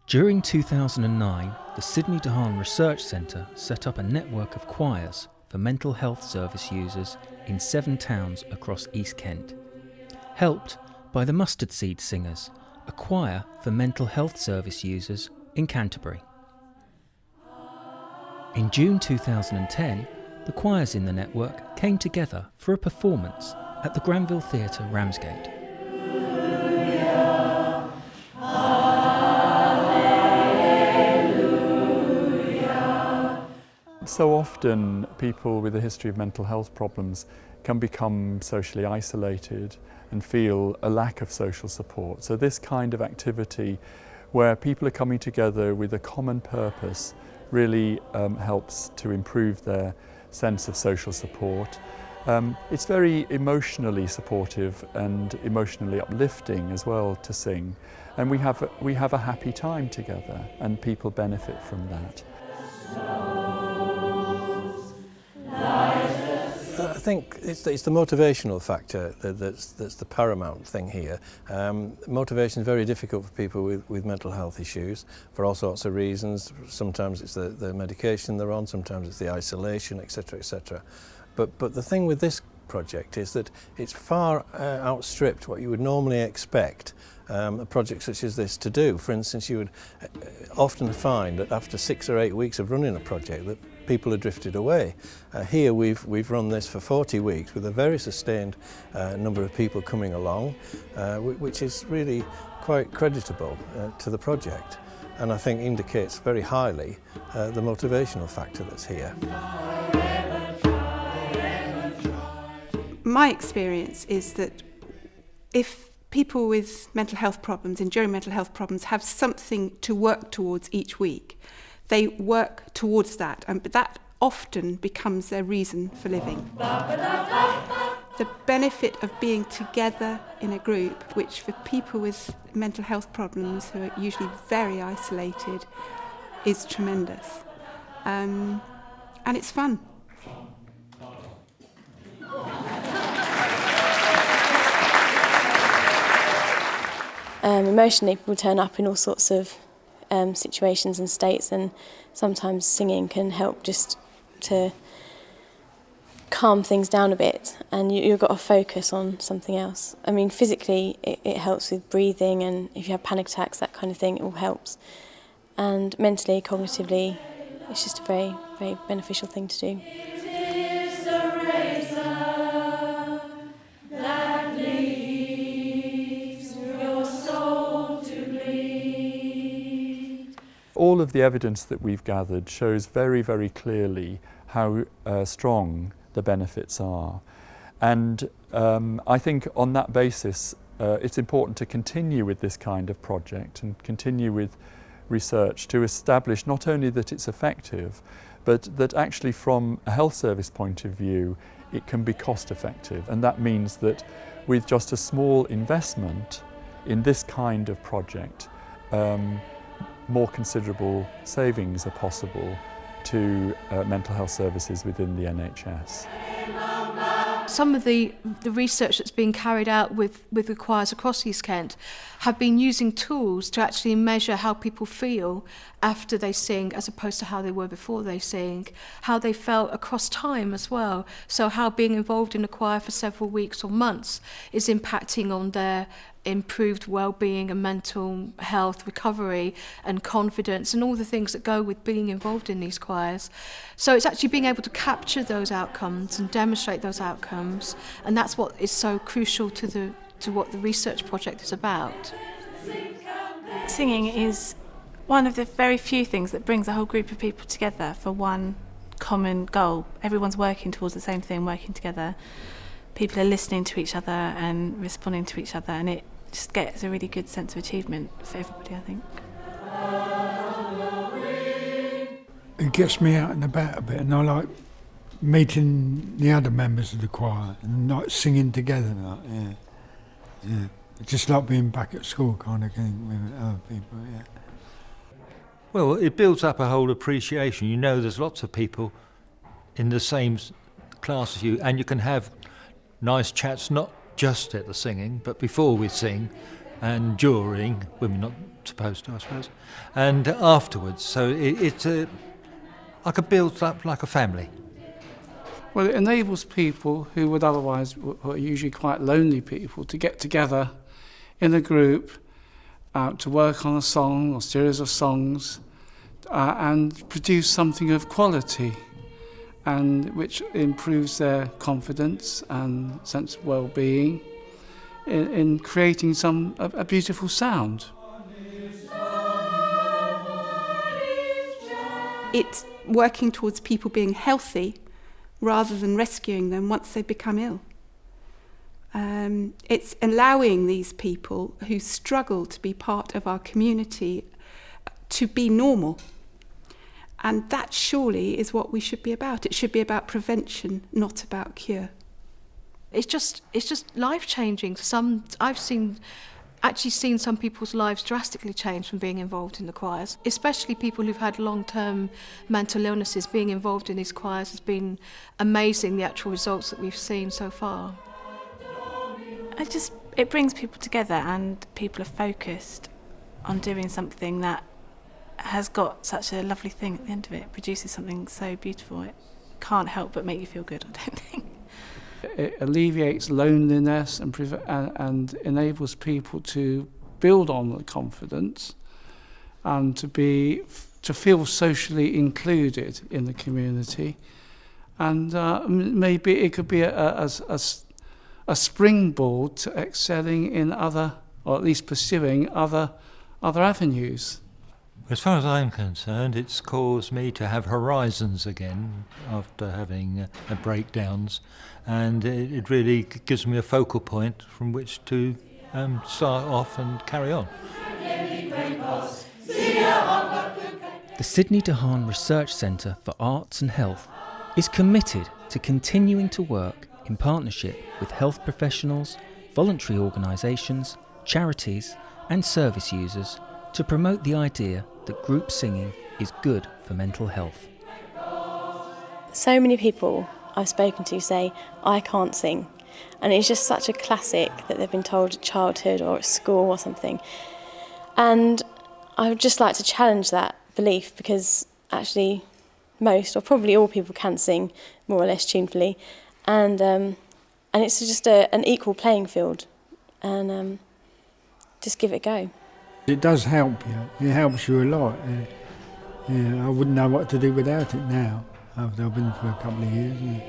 During 2009, the Sydney de Haan Research Centre set up a network of choirs for mental health service users in 7 towns across East Kent, helped by the Mustard Seed Singers, a choir for mental health service users in Canterbury. In June 2010, the choirs in the network came together for a performance at the Granville Theater, Ramsgate. So often people with a history of mental health problems can become socially isolated and feel a lack of social support. So this kind of activity where people are coming together with a common purpose really helps to improve their sense of social support. It's very emotionally supportive and emotionally uplifting as well to sing, and we have a happy time together and people benefit from that. I think it's the motivational factor that's the paramount thing here. Motivation is very difficult for people with mental health issues for all sorts of reasons. Sometimes it's the medication they're on, sometimes it's the isolation, etc., etc. But the thing with this project is that it's far outstripped what you would normally expect a project such as this to do. For instance, you would often find that after 6 or 8 weeks of running a project that people have drifted away. Here we've run this for 40 weeks with a very sustained number of people coming along, which is really quite creditable to the project, and I think indicates very highly the motivational factor that's here. My experience is that if people with mental health problems, enduring mental health problems, have something to work towards each week, they work towards that, but that often becomes their reason for living. The benefit of being together in a group, which for people with mental health problems who are usually very isolated, is tremendous. And it's fun. Emotionally, people turn up in all sorts of situations and states, and sometimes singing can help just to calm things down a bit, and you've got to focus on something else. I mean, physically it helps with breathing, and if you have panic attacks, that kind of thing, it all helps. And mentally, cognitively, it's just a very, very beneficial thing to do. All of the evidence that we've gathered shows very, very clearly how strong the benefits are. And I think on that basis, it's important to continue with this kind of project and continue with research to establish not only that it's effective, but that actually from a health service point of view, it can be cost effective. And that means that with just a small investment in this kind of project, more considerable savings are possible to mental health services within the NHS. Some of the research that's being carried out with the choirs across East Kent have been using tools to actually measure how people feel after they sing as opposed to how they were before they sing, how they felt across time as well. So how being involved in a choir for several weeks or months is impacting on their improved well-being and mental health recovery and confidence and all the things that go with being involved in these choirs. So it's actually being able to capture those outcomes and demonstrate those outcomes, and that's what is so crucial to what the research project is about. Singing is one of the very few things that brings a whole group of people together for one common goal. Everyone's working towards the same thing, working together. People are listening to each other and responding to each other, and it just gets a really good sense of achievement for everybody, I think. It gets me out and about a bit, and I like meeting the other members of the choir and like singing together. Like, yeah. It's just like being back at school kind of thing with other people. Yeah. Well, it builds up a whole appreciation. You know, there's lots of people in the same class as you, and you can have nice chats, not just at the singing, but before we sing, and during, women not supposed to, I suppose, and afterwards. So it's like a built up like a family. Well, it enables people who would otherwise, who are usually quite lonely people, to get together in a group to work on a song or series of songs and produce something of quality, and which improves their confidence and sense of well-being in creating a beautiful sound. It's working towards people being healthy rather than rescuing them once they become ill. It's allowing these people who struggle to be part of our community to be normal. And that surely is what we should be about. It should be about prevention, not about cure. It's just life-changing. I've seen some people's lives drastically change from being involved in the choirs, especially people who've had long-term mental illnesses. Being involved in these choirs has been amazing, the actual results that we've seen so far. It brings people together, and people are focused on doing something that has got such a lovely thing at the end of it. It produces something so beautiful. It can't help but make you feel good, I don't think. It alleviates loneliness and enables people to build on the confidence and to feel socially included in the community. And maybe it could be a springboard to excelling in other, or at least pursuing other avenues. As far as I'm concerned, it's caused me to have horizons again after having breakdowns, and it really gives me a focal point from which to start off and carry on. The Sydney de Haan Research Centre for Arts and Health is committed to continuing to work in partnership with health professionals, voluntary organisations, charities and service users to promote the idea that group singing is good for mental health. So many people I've spoken to say, I can't sing. And it's just such a classic that they've been told at childhood or at school or something. And I would just like to challenge that belief, because actually most, or probably all people can sing more or less tunefully. And it's just an equal playing field. And just give it a go. It does help you. It helps you a lot. I wouldn't know what to do without it now, after I've been for a couple of years.